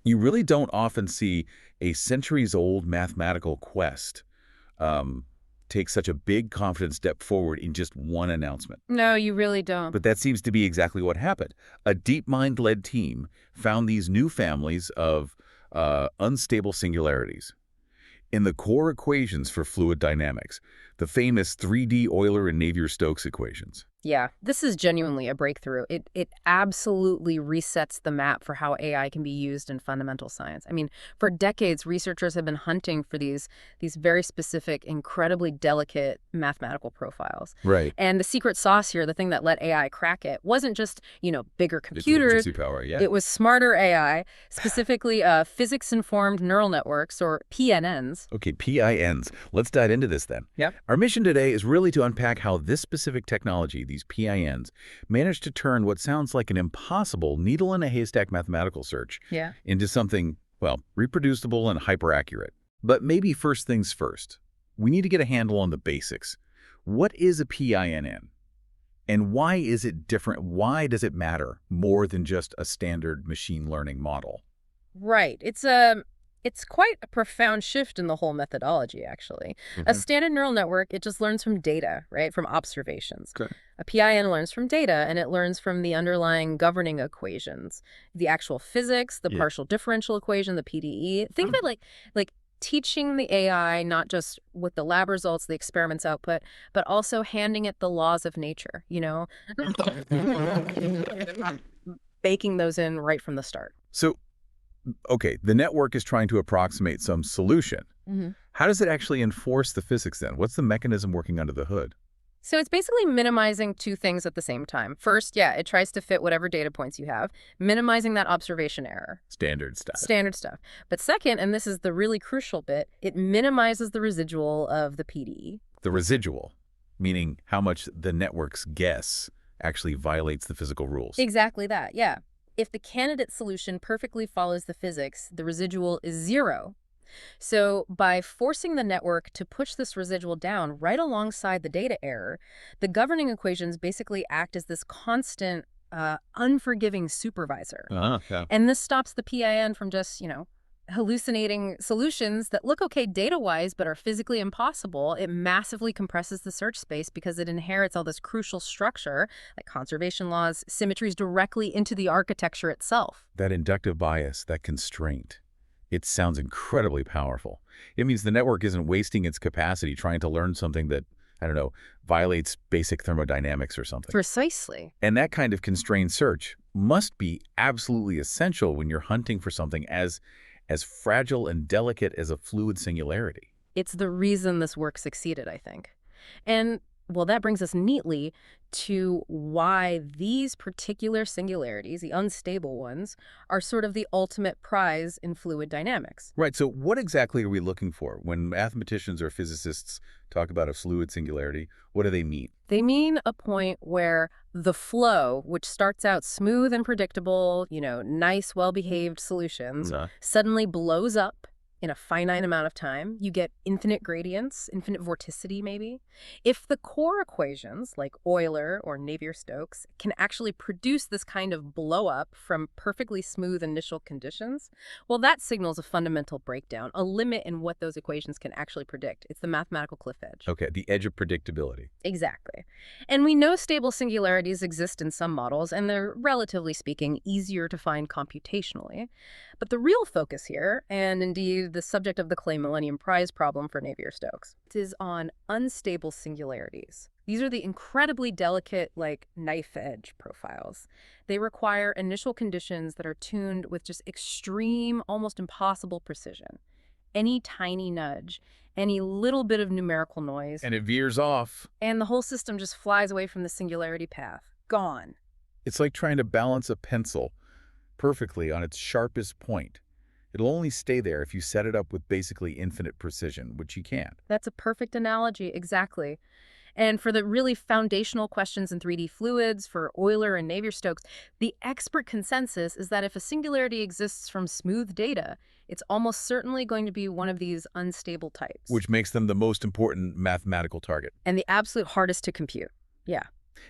You really don't often see a centuries-old mathematical quest um, take such a big confident step forward in just one announcement. No, you really don't. But that seems to be exactly what happened. A DeepMind-led team found these new families of unstable singularities in the core equations for fluid dynamics, the famous 3D Euler and Navier-Stokes equations. Yeah, this is genuinely a breakthrough. It absolutely resets the map for how AI can be used in fundamental science. I mean, for decades, researchers have been hunting for these very specific, incredibly delicate mathematical profiles. Right. And the secret sauce here, the thing that let AI crack it, wasn't just, bigger It's computers. emergency power, yeah. It was smarter AI, specifically physics-informed neural networks, or PNNs. Okay, PINs. Let's dive into this then. Yep. Our mission today is really to unpack how this specific technology, these PINs, managed to turn what sounds like an impossible needle-in-a-haystack mathematical search Yeah. into something, well, reproducible and hyper-accurate. But maybe first things first. We need to get a handle on the basics. What is a PINN? And why is it different? Why does it matter more than just a standard machine learning model? Right. It's quite a profound shift in the whole methodology, actually. A Mhm. standard neural network, it just learns from data, right? From observations. Okay. A PIN learns from data, and it learns from the underlying governing equations, the actual physics, the Yeah. partial differential equation, the PDE. Think of it like teaching the AI not just with the lab results, the experiments output, but also handing it the laws of nature, baking those in right from the start. So, okay, the network is trying to approximate some solution. How does it actually enforce the physics then? What's the mechanism working under the hood? So it's basically minimizing two things at the same time. First, yeah, it tries to fit whatever data points you have, minimizing that observation error. Standard stuff. Standard stuff. But second, and this is the really crucial bit, it minimizes the residual of the PDE. The residual, meaning how much the network's guess actually violates the physical rules. Exactly that, yeah. If the candidate solution perfectly follows the physics, the residual is zero. So by forcing the network to push this residual down right alongside the data error, the governing equations basically act as this constant, unforgiving supervisor. Yeah. And this stops the PIN from just, hallucinating solutions that look okay data-wise but are physically impossible. It massively compresses the search space because it inherits all this crucial structure, like conservation laws, symmetries, directly into the architecture itself. That inductive bias, that constraint, it sounds incredibly powerful. It means the network isn't wasting its capacity trying to learn something that, I don't know, violates basic thermodynamics or something. Precisely. And that kind of constrained search must be absolutely essential when you're hunting for something as fragile and delicate as a fluid singularity. It's the reason this work succeeded, I think. And, well, that brings us neatly to why these particular singularities, the unstable ones, are sort of the ultimate prize in fluid dynamics. Right, so what exactly are we looking for? When mathematicians or physicists talk about a fluid singularity, what do they mean? They mean a point where the flow, which starts out smooth and predictable, nice, well-behaved solutions, suddenly blows up in a finite amount of time. You get infinite gradients, infinite vorticity maybe. If the core equations, like Euler or Navier-Stokes, can actually produce this kind of blow-up from perfectly smooth initial conditions, well, that signals a fundamental breakdown, a limit in what those equations can actually predict. It's the mathematical cliff edge. Okay, the edge of predictability. Exactly. And we know stable singularities exist in some models, and they're, relatively speaking, easier to find computationally. But the real focus here, and indeed the subject of the Clay Millennium Prize problem for Navier-Stokes, is on unstable singularities. These are the incredibly delicate, like knife-edge profiles. They require initial conditions that are tuned with just extreme, almost impossible precision. Any tiny nudge, any little bit of numerical noise, And it veers off. and the whole system just flies away from the singularity path. Gone. It's like trying to balance a pencil perfectly on its sharpest point. It'll only stay there if you set it up with basically infinite precision, which you can't. That's a perfect analogy, exactly. And for the really foundational questions in 3D fluids, for Euler and Navier-Stokes, the expert consensus is that if a singularity exists from smooth data, it's almost certainly going to be one of these unstable types. Which makes them the most important mathematical target. And the absolute hardest to compute. Yeah.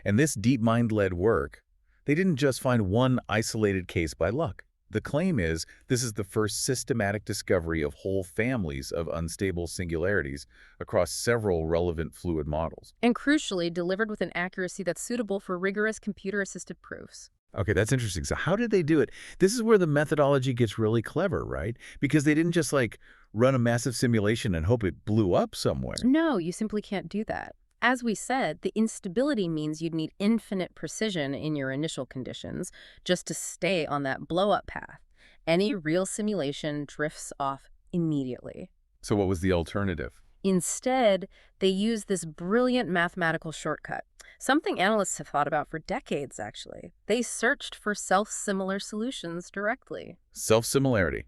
And this DeepMind-led work, they didn't just find one isolated case by luck. The claim is this is the first systematic discovery of whole families of unstable singularities across several relevant fluid models. And crucially, delivered with an accuracy that's suitable for rigorous computer-assisted proofs. Okay, that's interesting. So how did they do it? This is where the methodology gets really clever, right? Because they didn't just like run a massive simulation and hope it blew up somewhere. No, you simply can't do that. As we said, the instability means you'd need infinite precision in your initial conditions just to stay on that blow-up path. Any real simulation drifts off immediately. So what was the alternative? Instead, they use this brilliant mathematical shortcut, something analysts have thought about for decades, actually. They searched for self-similar solutions directly. Self-similarity.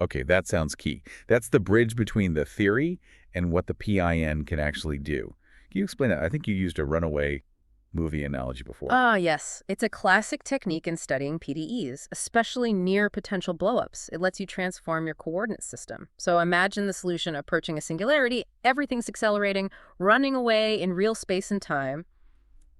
Okay, that sounds key. That's the bridge between the theory and what the PIN can actually do. Can you explain that? I think you used a runaway movie analogy before. Ah, yes. It's a classic technique in studying PDEs, especially near potential blowups. It lets you transform your coordinate system. So imagine the solution approaching a singularity, everything's accelerating, running away in real space and time.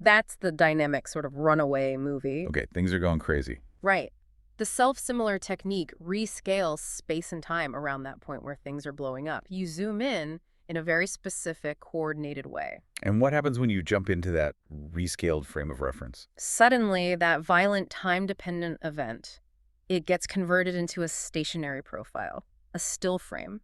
That's the dynamic sort of runaway movie. Okay, things are going crazy. Right. The self-similar technique rescales space and time around that point where things are blowing up. You zoom in a very specific, coordinated way. And what happens when you jump into that rescaled frame of reference? Suddenly, that violent time-dependent event, it gets converted into a stationary profile, a still frame.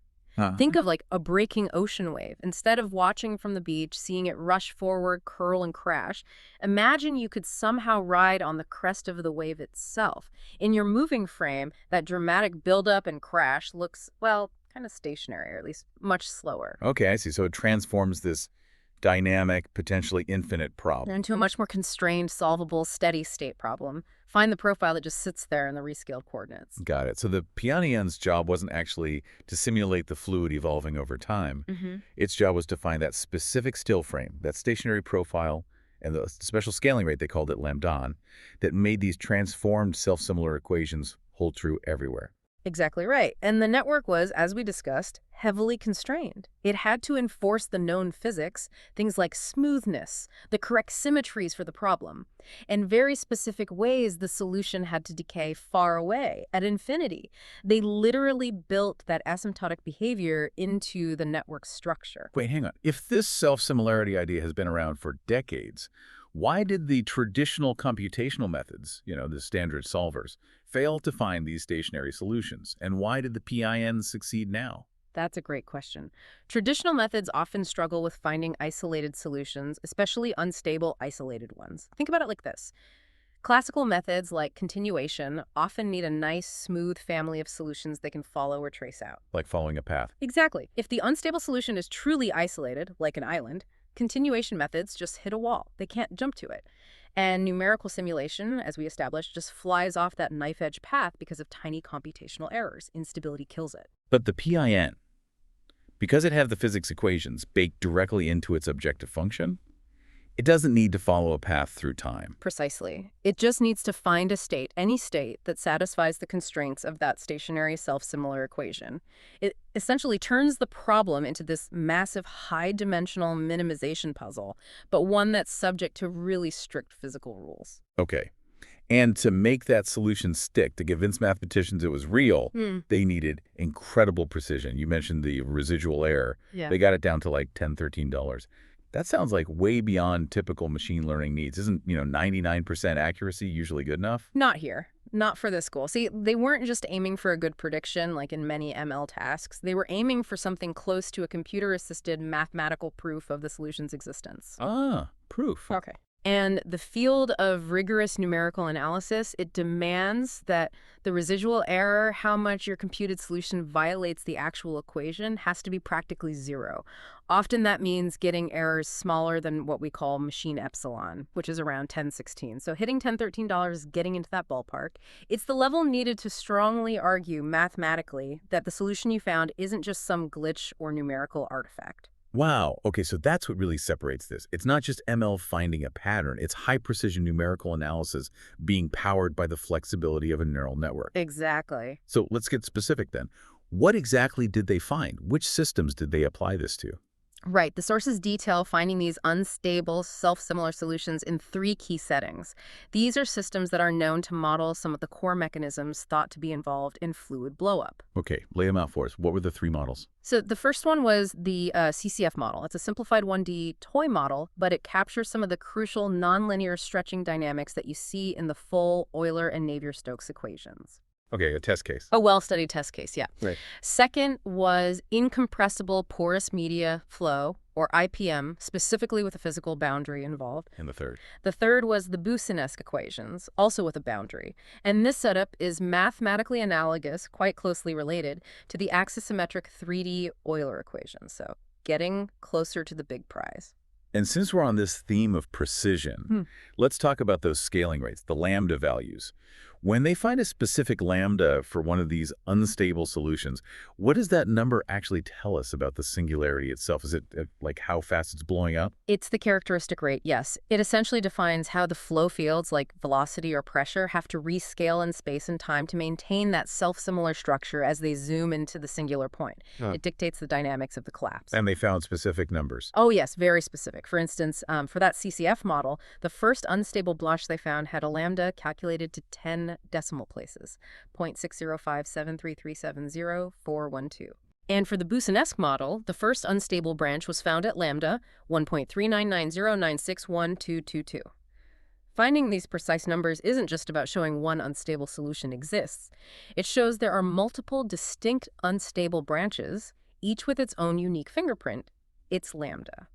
Think of like a breaking ocean wave. Instead of watching from the beach, seeing it rush forward, curl, and crash, imagine you could somehow ride on the crest of the wave itself. In your moving frame, that dramatic buildup and crash looks, well, kind of stationary, or at least much slower. Okay, I see. So it transforms this dynamic, potentially infinite problem. Into a much more constrained, solvable, steady state problem. Find the profile that just sits there in the rescaled coordinates. Got it. So the PIN's job wasn't actually to simulate the fluid evolving over time. Its job was to find that specific still frame, that stationary profile, and the special scaling rate, they called it lambda, that made these transformed self-similar equations hold true everywhere. Exactly right. And the network was, as we discussed, heavily constrained. It had to enforce the known physics, things like smoothness, the correct symmetries for the problem, and very specific ways the solution had to decay far away, at infinity. They literally built that asymptotic behavior into the network structure. Wait, hang on. If this self-similarity idea has been around for decades, why did the traditional computational methods, the standard solvers, fail to find these stationary solutions? And why did the PINs succeed now? That's a great question. Traditional methods often struggle with finding isolated solutions, especially unstable isolated ones. Think about it like this. Classical methods like continuation often need a nice, smooth family of solutions they can follow or trace out. Like following a path. Exactly. If the unstable solution is truly isolated, like an island, continuation methods just hit a wall. They can't jump to it. And numerical simulation, as we established, just flies off that knife-edge path because of tiny computational errors. Instability kills it. But the PIN, because it had the physics equations baked directly into its objective function, it doesn't need to follow a path through time. Precisely. It just needs to find a state, any state, that satisfies the constraints of that stationary self-similar equation. It essentially turns the problem into this massive high-dimensional minimization puzzle, but one that's subject to really strict physical rules. Okay. And to make that solution stick, to convince mathematicians it was real, they needed incredible precision. You mentioned the residual error. Yeah. They got it down to like $10, $13. That sounds like way beyond typical machine learning needs. Isn't, 99% accuracy usually good enough? Not here. Not for this school. See, they weren't just aiming for a good prediction like in many ML tasks. They were aiming for something close to a computer-assisted mathematical proof of the solution's existence. Ah, proof. Okay. And the field of rigorous numerical analysis, it demands that the residual error, how much your computed solution violates the actual equation, has to be practically zero. Often that means getting errors smaller than what we call machine epsilon, which is around 1016. So hitting $10, $13 is getting into that ballpark. It's the level needed to strongly argue mathematically that the solution you found isn't just some glitch or numerical artifact. Wow. Okay, so that's what really separates this. It's not just ML finding a pattern. It's high-precision numerical analysis being powered by the flexibility of a neural network. Exactly. So let's get specific then. What exactly did they find? Which systems did they apply this to? Right. The sources detail finding these unstable, self-similar solutions in 3 key settings. These are systems that are known to model some of the core mechanisms thought to be involved in fluid blowup. Okay, lay them out for us. What were the 3 models? So the first one was the CCF model. It's a simplified 1D toy model, but it captures some of the crucial nonlinear stretching dynamics that you see in the full Euler and Navier-Stokes equations. Okay, a test case. A well-studied test case, yeah. Right. Second was incompressible porous media flow, or IPM, specifically with a physical boundary involved. And the third? The third was the Boussinesq equations, also with a boundary. And this setup is mathematically analogous, quite closely related, to the axisymmetric 3D Euler equations, so getting closer to the big prize. And since we're on this theme of precision, let's talk about those scaling rates, the lambda values. When they find a specific lambda for one of these unstable solutions, what does that number actually tell us about the singularity itself? Is it like how fast it's blowing up? It's the characteristic rate, yes. It essentially defines how the flow fields, like velocity or pressure, have to rescale in space and time to maintain that self-similar structure as they zoom into the singular point. It dictates the dynamics of the collapse. And they found specific numbers. Oh, yes, very specific. For instance, for that CCF model, the first unstable blush they found had a lambda calculated to 10 decimal places, 0.60573370412. And for the Boussinesq model, the first unstable branch was found at lambda 1.3990961222. Finding these precise numbers isn't just about showing one unstable solution exists. It shows there are multiple distinct unstable branches, each with its own unique fingerprint. It's lambda.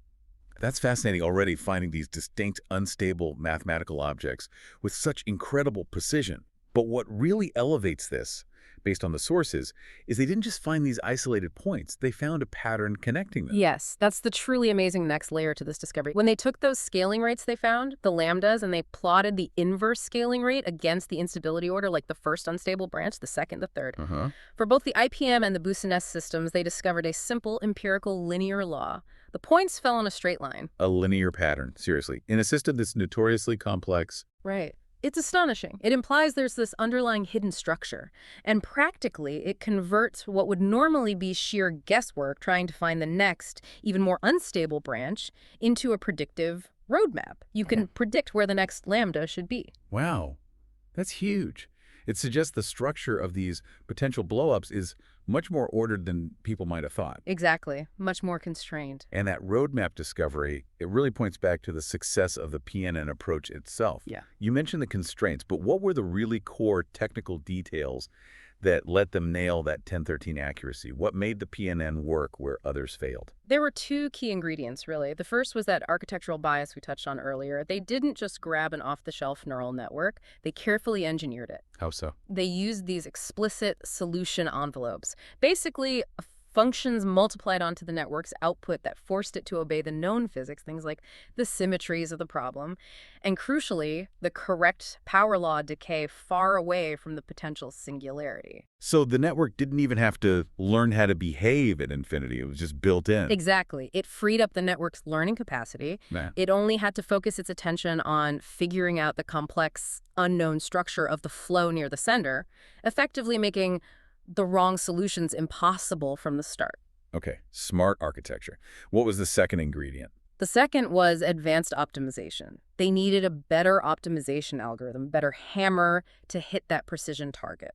That's fascinating already, finding these distinct, unstable mathematical objects with such incredible precision. But what really elevates this, based on the sources, is they didn't just find these isolated points. They found a pattern connecting them. Yes, that's the truly amazing next layer to this discovery. When they took those scaling rates they found, the lambdas, and they plotted the inverse scaling rate against the instability order, like the first unstable branch, the second, the third. For both the IPM and the Boussinesq systems, they discovered a simple empirical linear law. The points fell in a straight line. A linear pattern, seriously. In a system that's notoriously complex. Right. It's astonishing. It implies there's this underlying hidden structure. And practically, it converts what would normally be sheer guesswork trying to find the next, even more unstable branch into a predictive roadmap. You can predict where the next lambda should be. Wow, that's huge. It suggests the structure of these potential blowups is much more ordered than people might have thought. Exactly. Much more constrained. And that roadmap discovery, it really points back to the success of the PNN approach itself. Yeah. You mentioned the constraints, but what were the really core technical details that let them nail that 1013 accuracy? What made the PNN work where others failed? There were 2 key ingredients, really. The first was that architectural bias we touched on earlier. They didn't just grab an off-the-shelf neural network. They carefully engineered it. How so? They used these explicit solution envelopes. Basically, functions multiplied onto the network's output that forced it to obey the known physics, things like the symmetries of the problem, and crucially, the correct power law decay far away from the potential singularity. So the network didn't even have to learn how to behave at infinity. It was just built in. Exactly. It freed up the network's learning capacity. Man. It only had to focus its attention on figuring out the complex, unknown structure of the flow near the sender, effectively making the wrong solutions impossible from the start. Okay, smart architecture. What was the second ingredient? The second was advanced optimization. They needed a better optimization algorithm, better hammer to hit that precision target.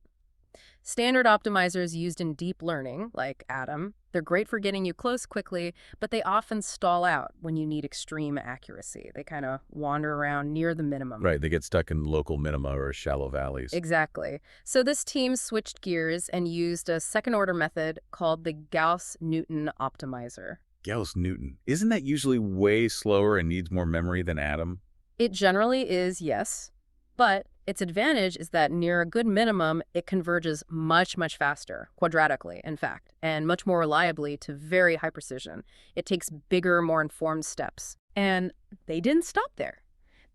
Standard optimizers used in deep learning, like Atom, they're great for getting you close quickly, but they often stall out when you need extreme accuracy. They kind of wander around near the minimum. Right, they get stuck in local minima or shallow valleys. Exactly. So this team switched gears and used a second-order method called the Gauss-Newton optimizer. Gauss-Newton. Isn't that usually way slower and needs more memory than Atom? It generally is, yes. But its advantage is that near a good minimum, it converges much, much faster, quadratically, in fact, and much more reliably to very high precision. It takes bigger, more informed steps. And they didn't stop there.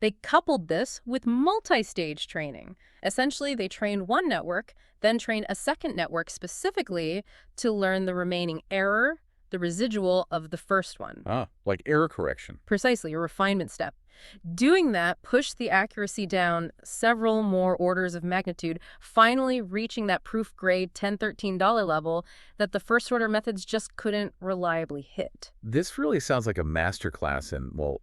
They coupled this with multi-stage training. Essentially, they trained one network, then trained a second network specifically to learn the remaining error, the residual of the first one. Ah, like error correction. Precisely, a refinement step. Doing that pushed the accuracy down several more orders of magnitude, finally reaching that proof grade $10, $13 level that the first order methods just couldn't reliably hit. This really sounds like a masterclass in, well,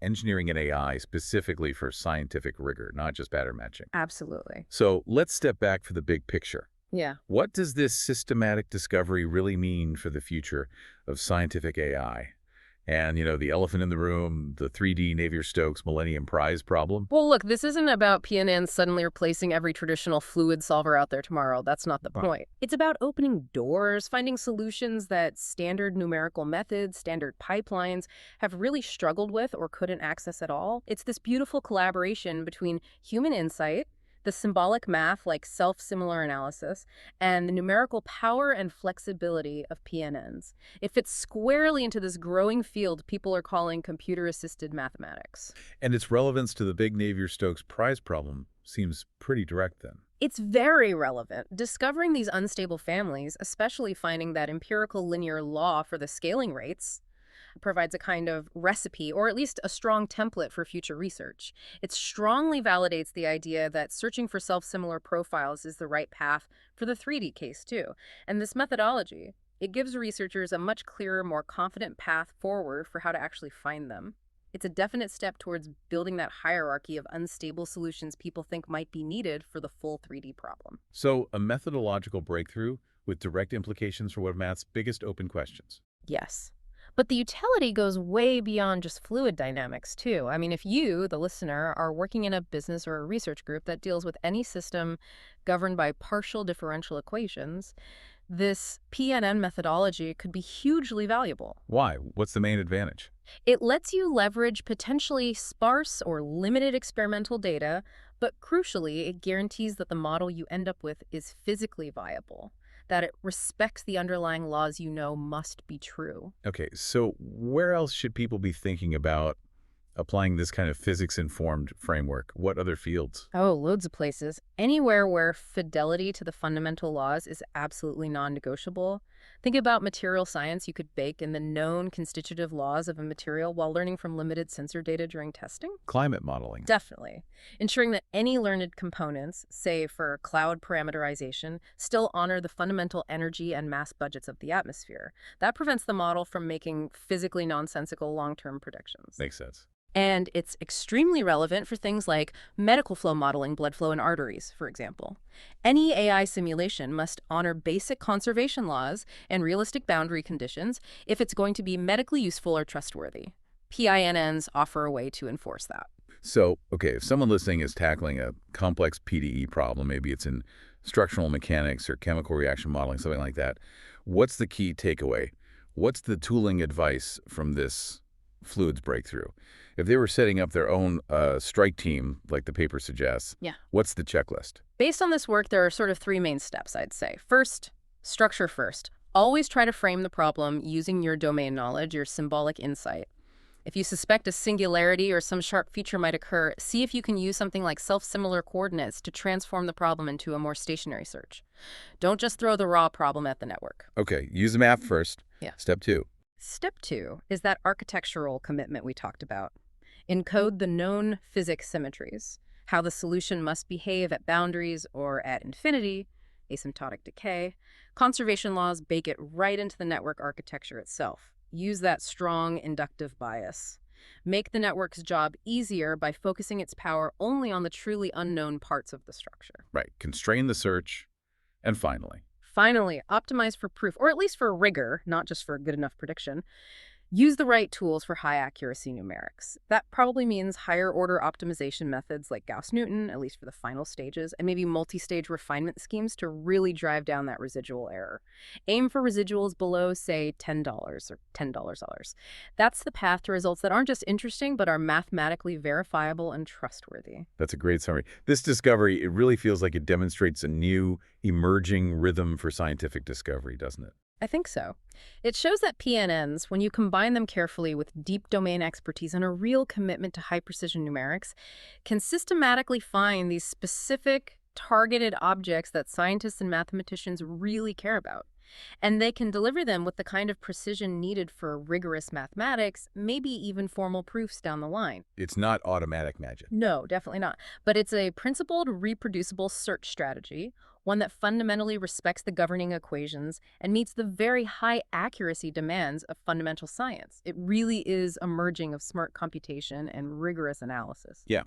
engineering and AI specifically for scientific rigor, not just pattern matching. Absolutely. So let's step back for the big picture. Yeah. What does this systematic discovery really mean for the future of scientific AI? And, the elephant in the room, the 3D Navier-Stokes Millennium Prize problem? Well, look, this isn't about PNN suddenly replacing every traditional fluid solver out there tomorrow. That's not the point. It's about opening doors, finding solutions that standard numerical methods, standard pipelines have really struggled with or couldn't access at all. It's this beautiful collaboration between human insight, the symbolic math like self-similar analysis, and the numerical power and flexibility of PNNs. It fits squarely into this growing field people are calling computer-assisted mathematics. And its relevance to the big Navier-Stokes prize problem seems pretty direct then. It's very relevant. Discovering these unstable families, especially finding that empirical linear law for the scaling rates, provides a kind of recipe, or at least a strong template for future research. It strongly validates the idea that searching for self-similar profiles is the right path for the 3D case, too. And this methodology, it gives researchers a much clearer, more confident path forward for how to actually find them. It's a definite step towards building that hierarchy of unstable solutions people think might be needed for the full 3D problem. So a methodological breakthrough with direct implications for one of math's biggest open questions. Yes. But the utility goes way beyond just fluid dynamics, too. I mean, if you, the listener, are working in a business or a research group that deals with any system governed by partial differential equations, this PNN methodology could be hugely valuable. Why? What's the main advantage? It lets you leverage potentially sparse or limited experimental data, but crucially, it guarantees that the model you end up with is physically viable, that it respects the underlying laws you know must be true. Okay, so where else should people be thinking about applying this kind of physics-informed framework? What other fields? Oh, loads of places. Anywhere where fidelity to the fundamental laws is absolutely non-negotiable. Think about material science. You could bake in the known constitutive laws of a material while learning from limited sensor data during testing. Climate modeling. Definitely. Ensuring that any learned components, say for cloud parameterization, still honor the fundamental energy and mass budgets of the atmosphere. That prevents the model from making physically nonsensical long-term predictions. Makes sense. And it's extremely relevant for things like medical flow modeling, blood flow in arteries, for example. Any AI simulation must honor basic conservation laws and realistic boundary conditions if it's going to be medically useful or trustworthy. PINNs offer a way to enforce that. So, okay, if someone listening is tackling a complex PDE problem, maybe it's in structural mechanics or chemical reaction modeling, something like that, what's the key takeaway? What's the tooling advice from this fluids breakthrough? If they were setting up their own strike team, like the paper suggests, what's the checklist? Based on this work, there are sort of three main steps, I'd say. First, structure first. Always try to frame the problem using your domain knowledge, your symbolic insight. If you suspect a singularity or some sharp feature might occur, see if you can use something like self-similar coordinates to transform the problem into a more stationary search. Don't just throw the raw problem at the network. Okay, use the math first. Step 2. Step 2 is that architectural commitment we talked about. Encode the known physics symmetries, how the solution must behave at boundaries or at infinity, asymptotic decay. Conservation laws bake it right into the network architecture itself. Use that strong inductive bias. Make the network's job easier by focusing its power only on the truly unknown parts of the structure. Right, constrain the search, and finally, optimize for proof, or at least for rigor, not just for good enough prediction. Use the right tools for high accuracy numerics. That probably means higher order optimization methods like Gauss-Newton, at least for the final stages, and maybe multi-stage refinement schemes to really drive down that residual error. Aim for residuals below, say, $10 or $10. That's the path to results that aren't just interesting, but are mathematically verifiable and trustworthy. That's a great summary. This discovery, it really feels like it demonstrates a new, emerging rhythm for scientific discovery, doesn't it? I think so. It shows that PNNs, when you combine them carefully with deep domain expertise and a real commitment to high-precision numerics, can systematically find these specific, targeted objects that scientists and mathematicians really care about. And they can deliver them with the kind of precision needed for rigorous mathematics, maybe even formal proofs down the line. It's not automatic magic. No, definitely not. But it's a principled, reproducible search strategy, one that fundamentally respects the governing equations and meets the very high accuracy demands of fundamental science. It really is a merging of smart computation and rigorous analysis. Yeah.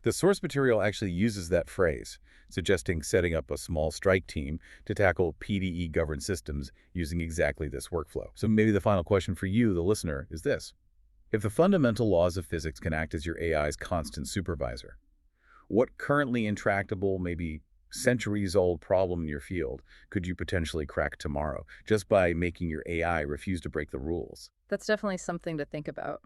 The source material actually uses that phrase, suggesting setting up a small strike team to tackle PDE-governed systems using exactly this workflow. So maybe the final question for you, the listener, is this. If the fundamental laws of physics can act as your AI's constant supervisor, what currently intractable, maybe centuries-old problem in your field could you potentially crack tomorrow just by making your AI refuse to break the rules? That's definitely something to think about.